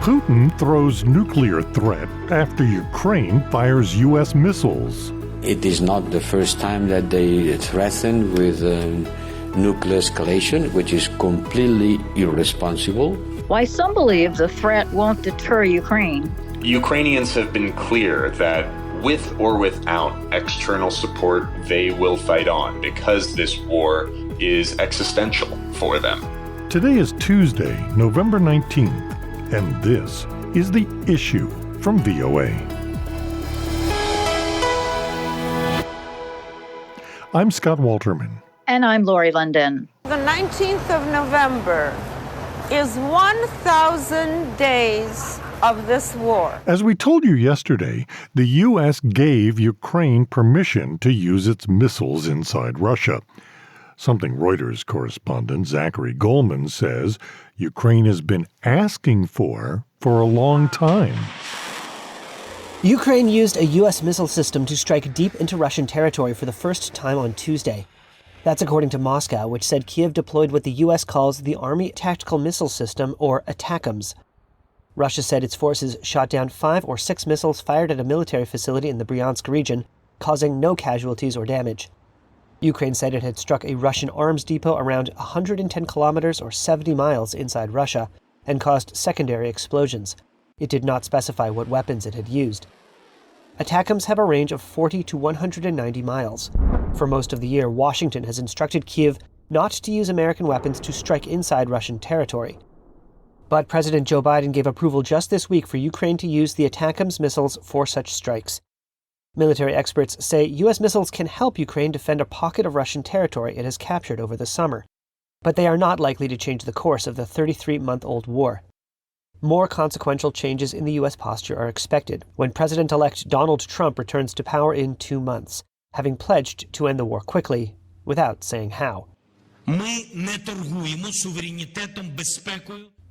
Putin throws nuclear threat after Ukraine fires U.S. missiles. It is not the first time that they threaten with nuclear escalation, which is completely irresponsible. Why some believe the threat won't deter Ukraine. Ukrainians have been clear that with or without external support, they will fight on because this war is existential for them. Today is Tuesday, November 19th, and this is The Issue from VOA. I'm Scott Walterman. And I'm Lori London. The 19th of November is 1,000 days of this war. As we told you yesterday, the U.S. gave Ukraine permission to use its missiles inside Russia. Something Reuters correspondent Zachary Goldman says Ukraine has been asking for a long time. Ukraine used a U.S. missile system to strike deep into Russian territory for the first time on Tuesday. That's according to Moscow, which said Kyiv deployed what the U.S. calls the Army Tactical Missile System, or ATACMS. Russia said its forces shot down 5 or 6 missiles fired at a military facility in the Bryansk region, causing no casualties or damage. Ukraine said it had struck a Russian arms depot around 110 kilometers or 70 miles inside Russia and caused secondary explosions. It did not specify what weapons it had used. ATACMS have a range of 40 to 190 miles. For most of the year, Washington has instructed Kyiv not to use American weapons to strike inside Russian territory. But President Joe Biden gave approval just this week for Ukraine to use the ATACMS missiles for such strikes. Military experts say U.S. missiles can help Ukraine defend a pocket of Russian territory it has captured over the summer. But they are not likely to change the course of the 33-month-old war. More consequential changes in the U.S. posture are expected when President-elect Donald Trump returns to power in 2 months, having pledged to end the war quickly, without saying how.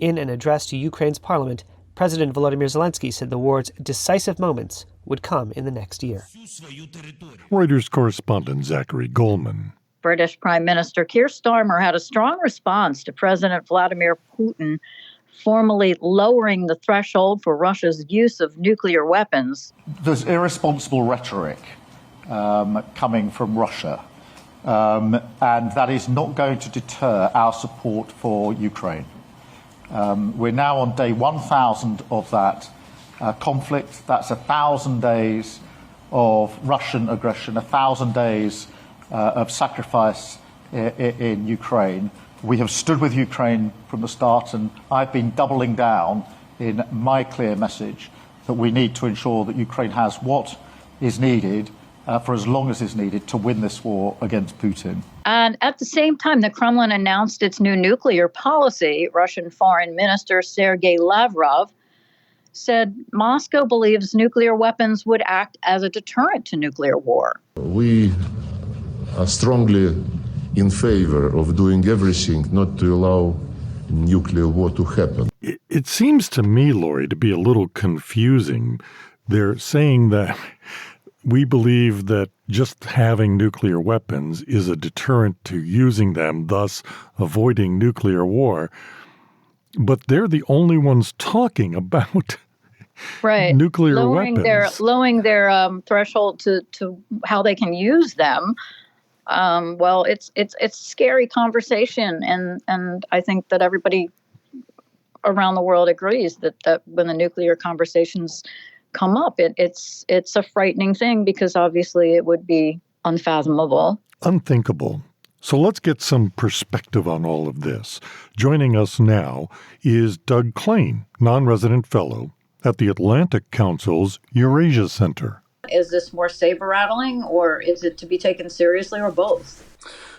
In an address to Ukraine's parliament, President Vladimir Zelensky said the war's decisive moments would come in the next year. Reuters correspondent Zachary Goldman. British Prime Minister Keir Starmer had a strong response to President Vladimir Putin formally lowering the threshold for Russia's use of nuclear weapons. There's irresponsible rhetoric coming from Russia, and that is not going to deter our support for Ukraine. We're now on day 1,000 of that conflict. That's 1,000 days of Russian aggression, 1,000 days of sacrifice in Ukraine. We have stood with Ukraine from the start, and I've been doubling down in my clear message that we need to ensure that Ukraine has what is needed for as long as is needed to win this war against Putin. And at the same time, the Kremlin announced its new nuclear policy. Russian Foreign Minister Sergei Lavrov said Moscow believes nuclear weapons would act as a deterrent to nuclear war. We are strongly in favor of doing everything not to allow nuclear war to happen. It seems to me, Lori, to be a little confusing. They're saying that we believe that just having nuclear weapons is a deterrent to using them, thus avoiding nuclear war. But they're the only ones talking about nuclear weapons. Lowering their threshold to how they can use them. Well, it's a scary conversation, and I think that everybody around the world agrees that when the nuclear conversations come up, it's a frightening thing because obviously it would be unfathomable. Unthinkable. So let's get some perspective on all of this. Joining us now is Doug Klain, nonresident fellow at the Atlantic Council's Eurasia Center. Is this more saber rattling, or is it to be taken seriously, or both?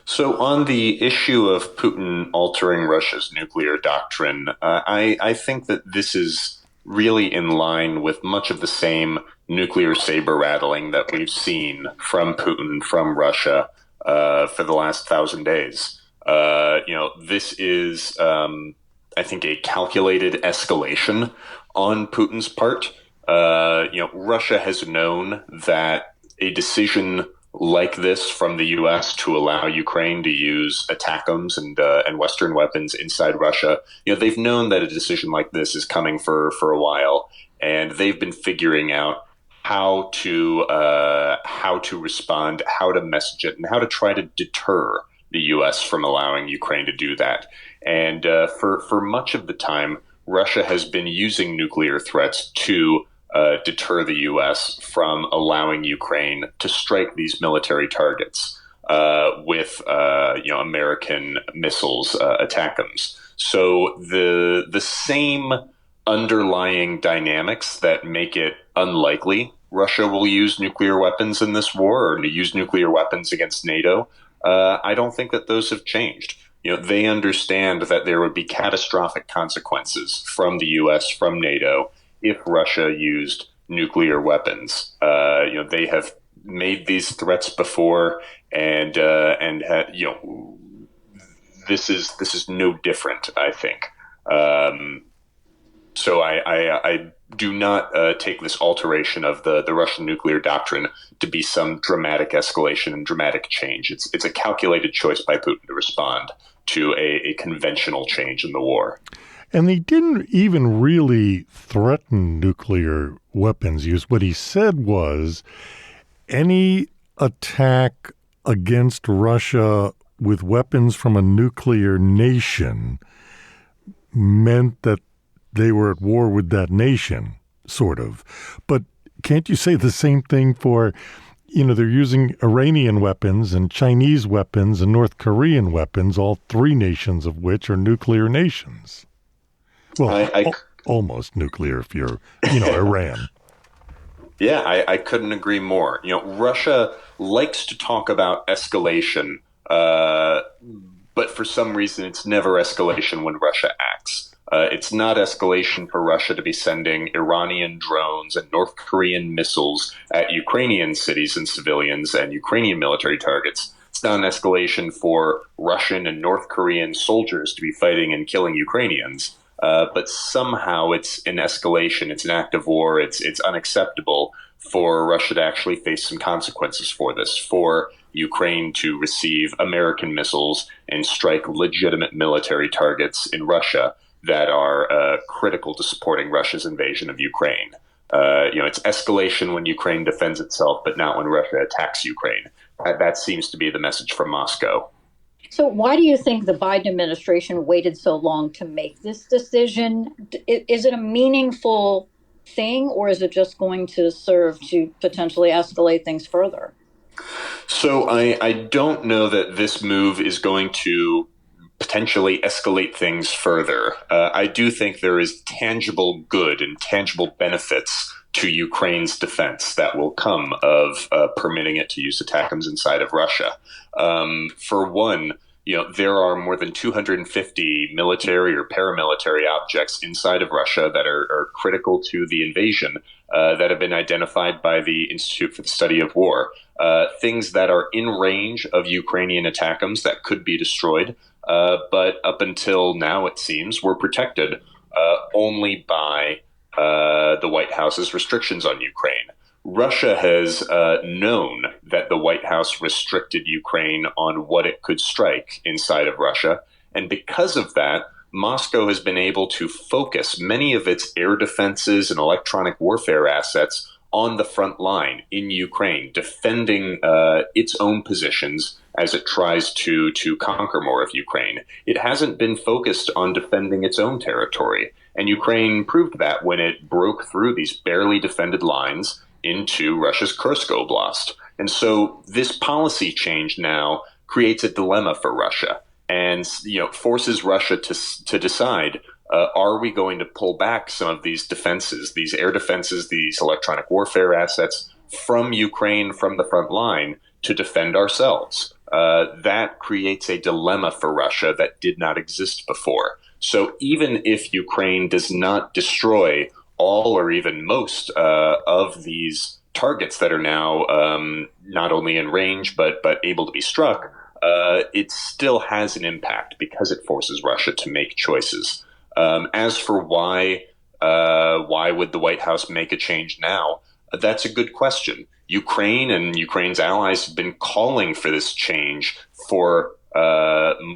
So on the issue of Putin altering Russia's nuclear doctrine, I think that this is really in line with much of the same nuclear saber rattling that we've seen from Putin, from Russia, for the last 1,000 days. This is, I think, a calculated escalation on Putin's part. Russia has known that a decision like this from the U.S. to allow Ukraine to use ATACMS and Western weapons inside Russia. They've known that a decision like this is coming for a while, and they've been figuring out how to respond, how to message it, and how to try to deter the U.S. from allowing Ukraine to do that. And for much of the time, Russia has been using nuclear threats to deter the U.S. from allowing Ukraine to strike these military targets with American missiles, ATACMS. So the same underlying dynamics that make it unlikely Russia will use nuclear weapons in this war, or to use nuclear weapons against NATO, I don't think that those have changed. They understand that there would be catastrophic consequences from the U.S., from NATO, if Russia used nuclear weapons. They have made these threats before, and this is no different, I think. So I do not take this alteration of the Russian nuclear doctrine to be some dramatic escalation and dramatic change. It's a calculated choice by Putin to respond to a conventional change in the war. And they didn't even really threaten nuclear weapons use. What he said was any attack against Russia with weapons from a nuclear nation meant that they were at war with that nation, sort of. But can't you say the same thing for, they're using Iranian weapons and Chinese weapons and North Korean weapons, all three nations of which are nuclear nations? Well, almost nuclear if you're, Iran. Yeah, I couldn't agree more. Russia likes to talk about escalation, but for some reason it's never escalation when Russia acts. It's not escalation for Russia to be sending Iranian drones and North Korean missiles at Ukrainian cities and civilians and Ukrainian military targets. It's not an escalation for Russian and North Korean soldiers to be fighting and killing Ukrainians. But somehow it's an escalation. It's an act of war. It's unacceptable for Russia to actually face some consequences for this, for Ukraine to receive American missiles and strike legitimate military targets in Russia that are critical to supporting Russia's invasion of Ukraine. It's escalation when Ukraine defends itself, but not when Russia attacks Ukraine. That seems to be the message from Moscow. So why do you think the Biden administration waited so long to make this decision? Is it a meaningful thing, or is it just going to serve to potentially escalate things further? So I don't know that this move is going to potentially escalate things further. I do think there is tangible good and tangible benefits to Ukraine's defense that will come of permitting it to use ATACMS inside of Russia. For one, there are more than 250 military or paramilitary objects inside of Russia that are critical to the invasion that have been identified by the Institute for the Study of War. Things that are in range of Ukrainian ATACMS that could be destroyed, but up until now, it seems, were protected only by the White House's restrictions on Ukraine. Russia has known that the White House restricted Ukraine on what it could strike inside of Russia. And because of that, Moscow has been able to focus many of its air defenses and electronic warfare assets on the front line in Ukraine, defending its own positions as it tries to conquer more of Ukraine. It hasn't been focused on defending its own territory. And Ukraine proved that when it broke through these barely defended lines into Russia's Kursk Oblast. And so this policy change now creates a dilemma for Russia and forces Russia to decide, are we going to pull back some of these defenses, these air defenses, these electronic warfare assets from Ukraine, from the front line, to defend ourselves? That creates a dilemma for Russia that did not exist before. So even if Ukraine does not destroy all or even most of these targets that are now not only in range but able to be struck, it still has an impact because it forces Russia to make choices. As for why would the White House make a change now? That's a good question. Ukraine and Ukraine's allies have been calling for this change for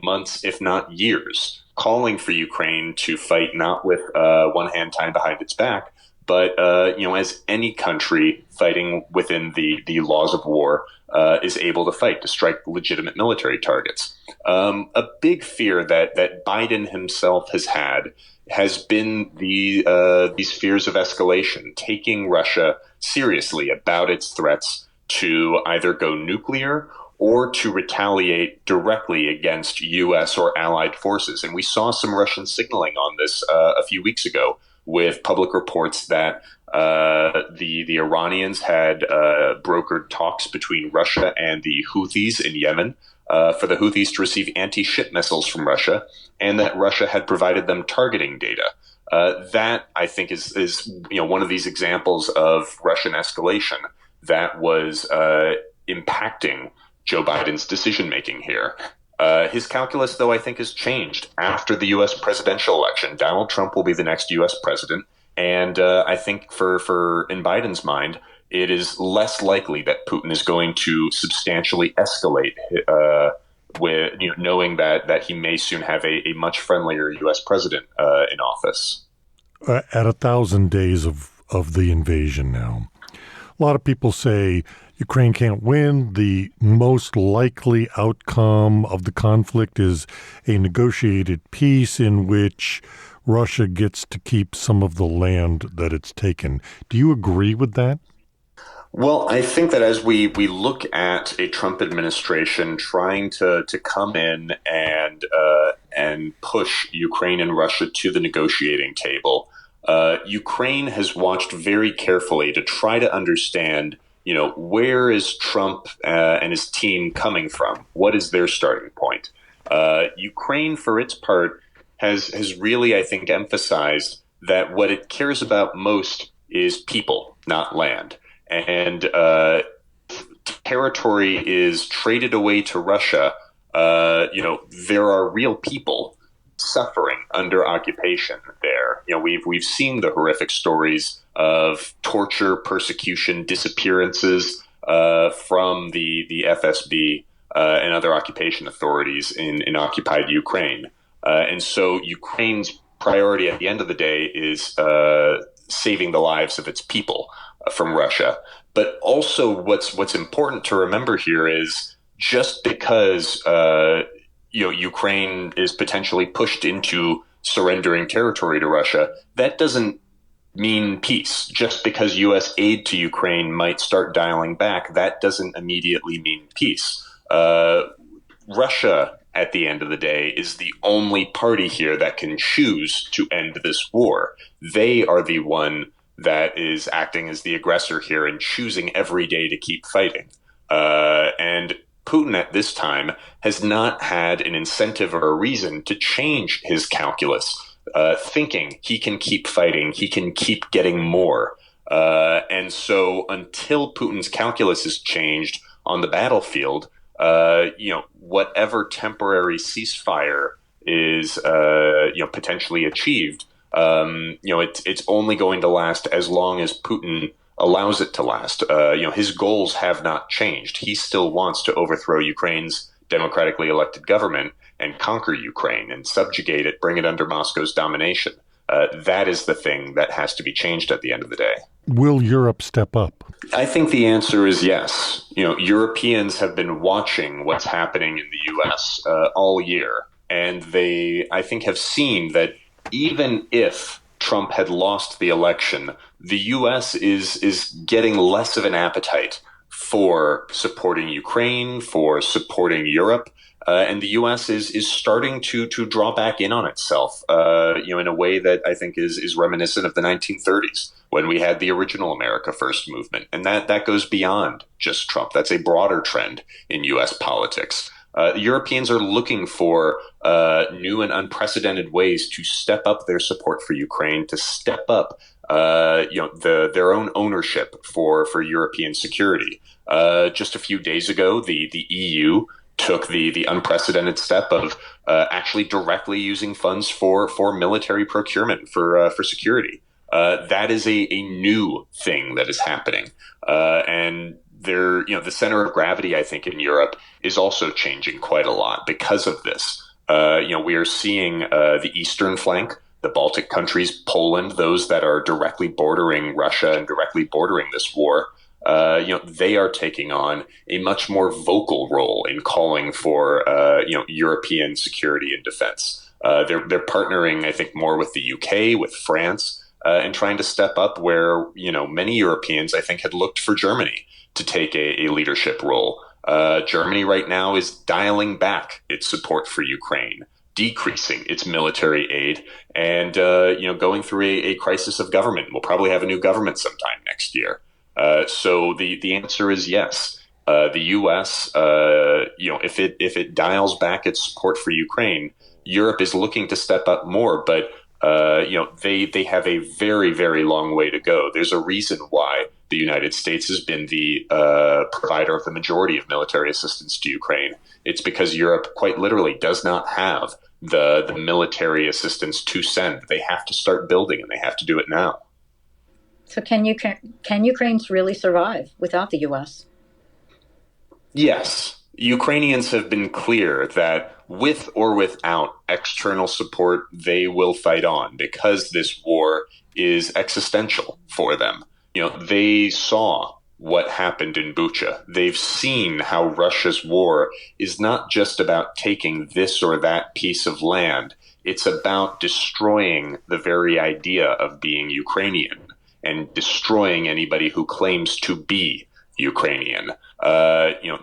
months, if not years, calling for Ukraine to fight not with one hand tied behind its back, but as any country fighting within the laws of war is able to fight, to strike legitimate military targets. A big fear that Biden himself has been these fears of escalation, taking Russia seriously about its threats to either go nuclear or to retaliate directly against U.S. or allied forces. And we saw some Russian signaling on this a few weeks ago, with public reports that the Iranians had brokered talks between Russia and the Houthis in Yemen for the Houthis to receive anti-ship missiles from Russia, and that Russia had provided them targeting data. That, I think, is one of these examples of Russian escalation that was impacting Joe Biden's decision-making here. His calculus, though, I think has changed after the U.S. presidential election. Donald Trump will be the next U.S. president. And I think for in Biden's mind, it is less likely that Putin is going to substantially escalate with knowing that he may soon have a much friendlier U.S. president in office. At 1,000 days of the invasion now, a lot of people say Ukraine can't win. The most likely outcome of the conflict is a negotiated peace in which Russia gets to keep some of the land that it's taken. Do you agree with that? Well, I think that as we look at a Trump administration trying to come in and push Ukraine and Russia to the negotiating table, Ukraine has watched very carefully to try to understand, where is Trump and his team coming from? What is their starting point? Ukraine, for its part, has really, I think, emphasized that what it cares about most is people, not land. And territory is traded away to Russia. There are real people suffering under occupation there. We've seen the horrific stories of torture, persecution, disappearances from the FSB and other occupation authorities in occupied Ukraine. And so Ukraine's priority at the end of the day is saving the lives of its people from Russia. But also what's important to remember here is just because Ukraine is potentially pushed into surrendering territory to Russia, that doesn't mean peace. Just because U.S. aid to Ukraine might start dialing back, that doesn't immediately mean peace. Russia, at the end of the day, is the only party here that can choose to end this war. They are the one that is acting as the aggressor here and choosing every day to keep fighting. And Putin at this time has not had an incentive or a reason to change his calculus, thinking he can keep fighting, he can keep getting more. And so until Putin's calculus is changed on the battlefield, whatever temporary ceasefire is, potentially achieved, it's only going to last as long as Putin allows it to last. His goals have not changed. He still wants to overthrow Ukraine's democratically elected government and conquer Ukraine and subjugate it, bring it under Moscow's domination. That is the thing that has to be changed at the end of the day. Will Europe step up? I think the answer is yes. Europeans have been watching what's happening in the U.S. All year, and they, I think, have seen that even if Trump had lost the election, the U.S. is getting less of an appetite for supporting Ukraine, for supporting Europe. And the U.S. is starting to draw back in on itself, in a way that I think is reminiscent of the 1930s when we had the original America First movement. And that goes beyond just Trump. That's a broader trend in U.S. politics. Europeans are looking for new and unprecedented ways to step up their support for Ukraine, to step up their own ownership for European security. Just a few days ago, the EU took the unprecedented step of actually directly using funds for military procurement for security. That is a new thing that is happening. And there, the center of gravity, I think, in Europe is also changing quite a lot because of this. We are seeing the eastern flank, the Baltic countries, Poland, those that are directly bordering Russia and directly bordering this war. They are taking on a much more vocal role in calling for, European security and defense. They're partnering, I think, more with the UK, with France, and trying to step up where, many Europeans, I think, had looked for Germany to take a leadership role. Germany right now is dialing back its support for Ukraine, decreasing its military aid, and, going through a crisis of government. We'll probably have a new government sometime next year. So the answer is yes. The U.S., if it dials back its support for Ukraine, Europe is looking to step up more, but they have a very, very long way to go. There's a reason why the United States has been the provider of the majority of military assistance to Ukraine. It's because Europe quite literally does not have the military assistance to send. They have to start building, and they have to do it now. So can Ukrainians really survive without the U.S.? Yes. Ukrainians have been clear that with or without external support, they will fight on because this war is existential for them. They saw what happened in Bucha. They've seen how Russia's war is not just about taking this or that piece of land. It's about destroying the very idea of being Ukrainian and destroying anybody who claims to be Ukrainian.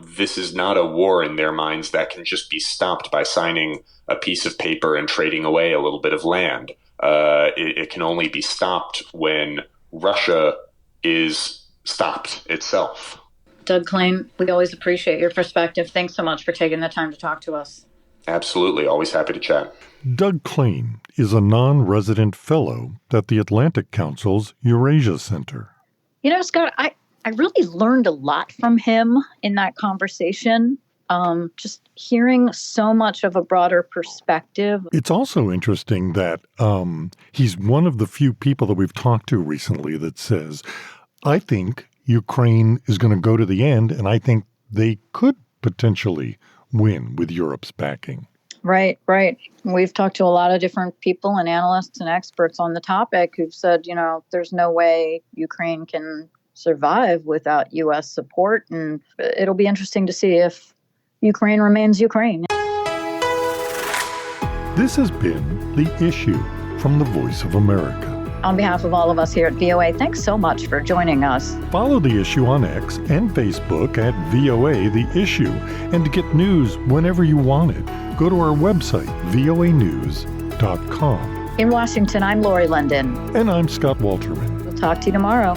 This is not a war in their minds that can just be stopped by signing a piece of paper and trading away a little bit of land. It can only be stopped when Russia is stopped itself. Doug Klain, we always appreciate your perspective. Thanks so much for taking the time to talk to us. Absolutely. Always happy to chat. Doug Klain is a non-resident fellow at the Atlantic Council's Eurasia Center. Scott, I really learned a lot from him in that conversation. Just hearing so much of a broader perspective. It's also interesting that he's one of the few people that we've talked to recently that says, I think Ukraine is going to go to the end, and I think they could potentially win with Europe's backing. Right. We've talked to a lot of different people and analysts and experts on the topic who've said, there's no way Ukraine can survive without U.S. support. And it'll be interesting to see if Ukraine remains Ukraine. This has been The Issue from the Voice of America. On behalf of all of us here at VOA, thanks so much for joining us. Follow The Issue on X and Facebook at VOA The Issue. And to get news whenever you want it, go to our website, voanews.com. In Washington, I'm Lori London. And I'm Scott Walterman. We'll talk to you tomorrow.